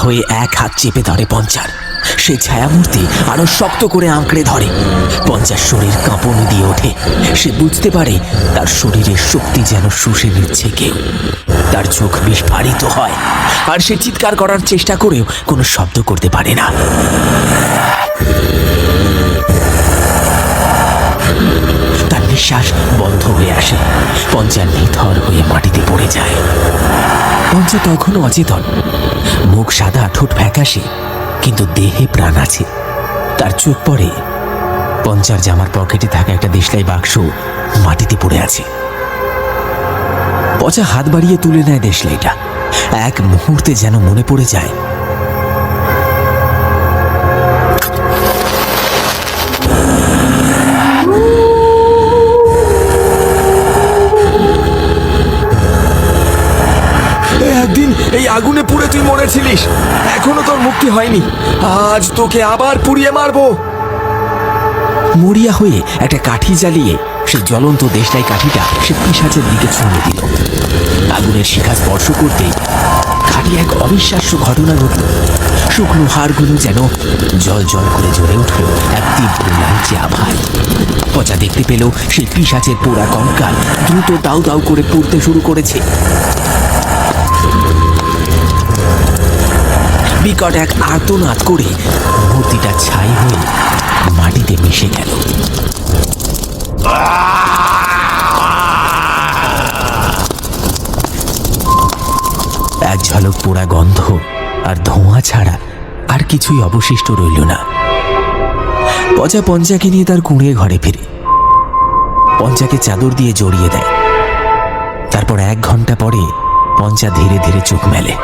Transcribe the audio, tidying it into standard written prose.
হয়ে এক হাত চেপে ধরে পঞ্চার। সে ছায়ামূর্তি আরো শক্ত করে আঁকড়ে ধরে। পঞ্চার শরীর কাঁপন দিয়ে ওঠে। সে বুঝতে পারে তার শরীরের শক্তি যেন শুষে নিচ্ছে কেউ। তার চোখ বিস্ফারিত হয়, আর সে চিৎকার করার চেষ্টা করেও কোনো শব্দ করতে পারে না। তার নিঃশ্বাস বন্ধ হয়ে আসে। পঞ্চা নিথর হয়ে মাটিতে পড়ে যায়। পঞ্চা তখনও অচেতন। মুখ সাদা, ঠোঁট ফ্যাকাশে, কিন্তু দেহে প্রাণ আছে। তার চোখ পড়ে পঞ্চার জামার পকেটে থাকা একটা দেশলাই বাক্স মাটিতে পড়ে আছে। পচা হাত বাড়িয়ে তুলে নেয় দেশলাইটা। এক মুহূর্তে যেন মনে পড়ে যায় একদিন এই আগুনে পুড়ে তুই মরেছিলিস, এখনো তোর মুক্তি হয়নি। আজ তোকে আবার পুড়িয়ে মারবো। মরিয়া হয়ে একটা কাঠি জ্বালিয়ে সেই জ্বলন্ত দেশলাই কাঠিটা সে পিশাচের দিকে ছুঁড়ে দিল। আগুনের শিখা স্পর্শ করতে কাঠি এক অবিশ্বাস্য ঘটনা ঘটল। শুকনো হাড়গুলো যেন জল জল করে জ্বলে উঠল এক তীব্র লালচে আভায়। পচা দেখতে পেল সেই পিশাচের পোড়া কঙ্কাল দ্রুত দাউ দাউ করে পুড়তে শুরু করেছে। বিকট এক আর্তনাদ করে মূর্তিটা ছাই হয়ে মাটিতে মিশে গেল। এক ঝলক পোড়া গন্ধ আর ধোঁয়া ছাড়া আর কিছুই অবশিষ্ট রইল না। পচা পঞ্চাকে নিয়ে তার কুঁড়ে ঘরে ফিরে পঞ্চাকে চাদর দিয়ে জড়িয়ে দেয়। তারপর 1 ঘন্টা পরে পঞ্চা ধীরে ধীরে চোখ মেলে।